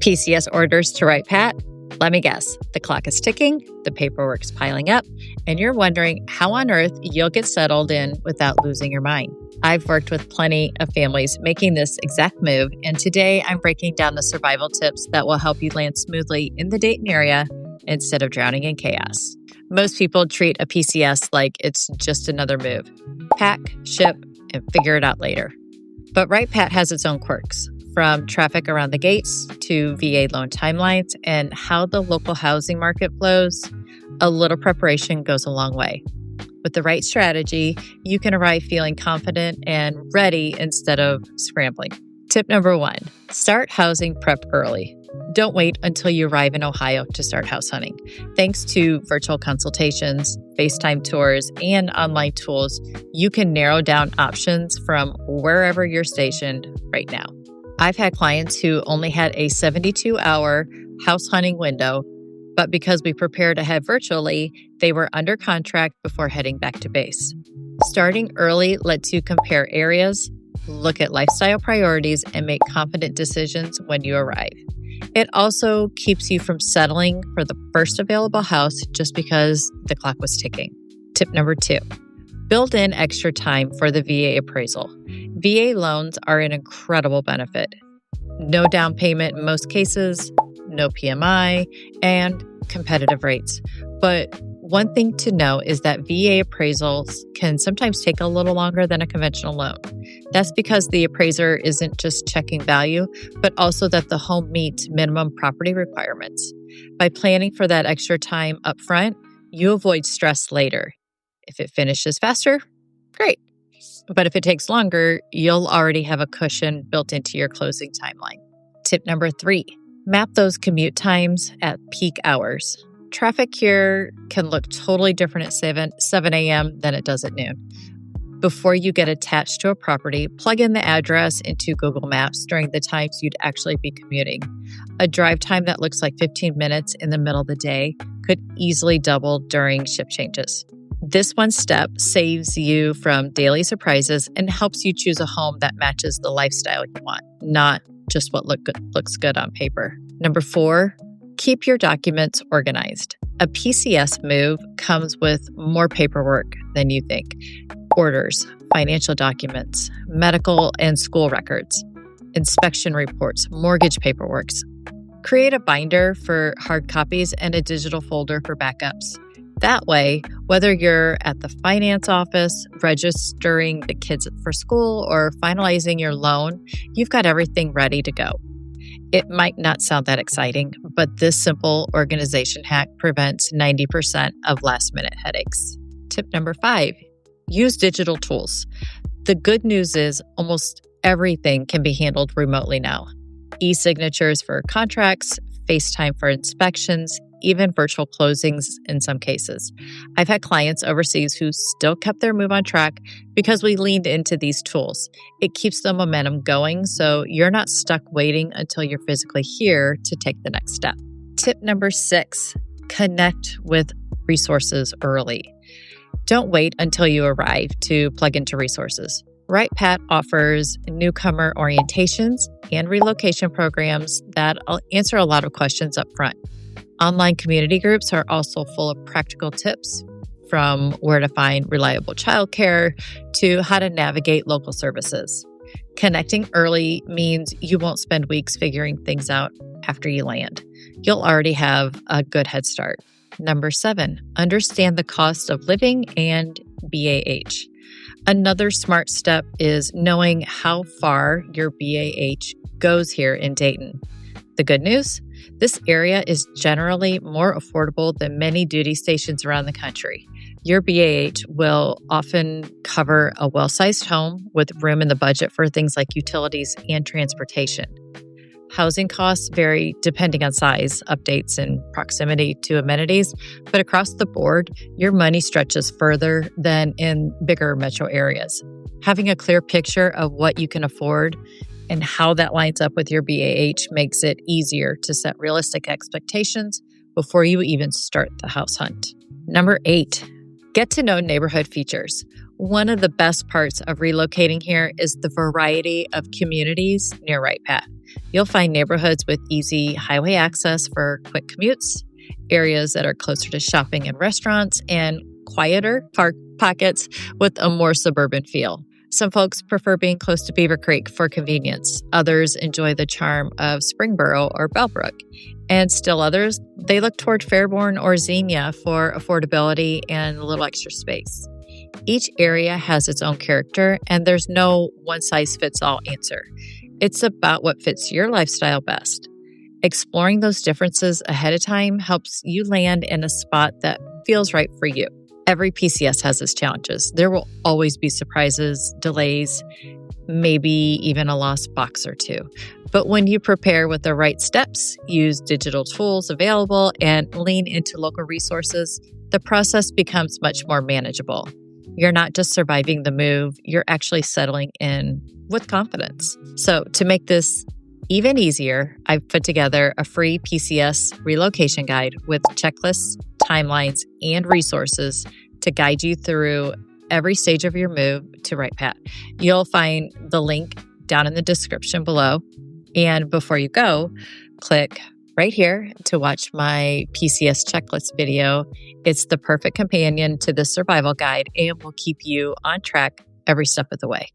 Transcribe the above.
PCS orders to Wright-Patt? Let me guess, the clock is ticking, the paperwork's piling up, and you're wondering how on earth you'll get settled in without losing your mind. I've worked with plenty of families making this exact move, and today I'm breaking down the survival tips that will help you land smoothly in the Dayton area instead of drowning in chaos. Most people treat a PCS like it's just another move. Pack, ship, and figure it out later. But Wright-Patt has its own quirks, from traffic around the gates to VA loan timelines and how the local housing market flows. A little preparation goes a long way. With the right strategy, you can arrive feeling confident and ready instead of scrambling. Tip number 1, start housing prep early. Don't wait until you arrive in Ohio to start house hunting. Thanks to virtual consultations, FaceTime tours, and online tools, you can narrow down options from wherever you're stationed right now. I've had clients who only had a 72-hour house hunting window, but because we prepared ahead virtually, they were under contract before heading back to base. Starting early lets you compare areas, look at lifestyle priorities, and make confident decisions when you arrive. It also keeps you from settling for the first available house just because the clock was ticking. Tip number 2, build in extra time for the VA appraisal. VA loans are an incredible benefit. No down payment in most cases, no PMI, and competitive rates. But one thing to know is that VA appraisals can sometimes take a little longer than a conventional loan. That's because the appraiser isn't just checking value, but also that the home meets minimum property requirements. By planning for that extra time up front, you avoid stress later. If it finishes faster, great. But if it takes longer, you'll already have a cushion built into your closing timeline. Tip number 3, map those commute times at peak hours. Traffic here can look totally different at 7 a.m. than it does at noon. Before you get attached to a property, plug in the address into Google Maps during the times you'd actually be commuting. A drive time that looks like 15 minutes in the middle of the day could easily double during shift changes. This one step saves you from daily surprises and helps you choose a home that matches the lifestyle you want, not just what looks good on paper. Number 4, keep your documents organized. A PCS move comes with more paperwork than you think. Orders, financial documents, medical and school records, inspection reports, mortgage paperwork. Create a binder for hard copies and a digital folder for backups. That way, whether you're at the finance office, registering the kids for school, or finalizing your loan, you've got everything ready to go. It might not sound that exciting, but this simple organization hack prevents 90% of last-minute headaches. Tip number 5, use digital tools. The good news is almost everything can be handled remotely now. E-signatures for contracts, FaceTime for inspections, even virtual closings in some cases. I've had clients overseas who still kept their move on track because we leaned into these tools. It keeps the momentum going, so you're not stuck waiting until you're physically here to take the next step. Tip number 6, connect with resources early. Don't wait until you arrive to plug into resources. Wright-Patt offers newcomer orientations and relocation programs that answer a lot of questions up front. Online community groups are also full of practical tips, from where to find reliable childcare to how to navigate local services. Connecting early means you won't spend weeks figuring things out after you land. You'll already have a good head start. Number 7, understand the cost of living and BAH. Another smart step is knowing how far your BAH goes here in Dayton. The good news? This area is generally more affordable than many duty stations around the country. Your BAH will often cover a well-sized home with room in the budget for things like utilities and transportation. Housing costs vary depending on size, updates, and proximity to amenities, but across the board, your money stretches further than in bigger metro areas. Having a clear picture of what you can afford and how that lines up with your BAH makes it easier to set realistic expectations before you even start the house hunt. Number 8, get to know neighborhood features. One of the best parts of relocating here is the variety of communities near Wright-Patt. You'll find neighborhoods with easy highway access for quick commutes, areas that are closer to shopping and restaurants, and quieter park pockets with a more suburban feel. Some folks prefer being close to Beaver Creek for convenience. Others enjoy the charm of Springboro or Bellbrook. And still others, they look toward Fairborn or Xenia for affordability and a little extra space. Each area has its own character, and there's no one-size-fits-all answer. It's about what fits your lifestyle best. Exploring those differences ahead of time helps you land in a spot that feels right for you. Every PCS has its challenges. There will always be surprises, delays, maybe even a lost box or two. But when you prepare with the right steps, use digital tools available, and lean into local resources, the process becomes much more manageable. You're not just surviving the move, you're actually settling in with confidence. So to make this even easier, I've put together a free PCS relocation guide with checklists, timelines, and resources to guide you through every stage of your move to Wright-Patt. You'll find the link down in the description below. And before you go, click right here to watch my PCS checklist video. It's the perfect companion to this survival guide and will keep you on track every step of the way.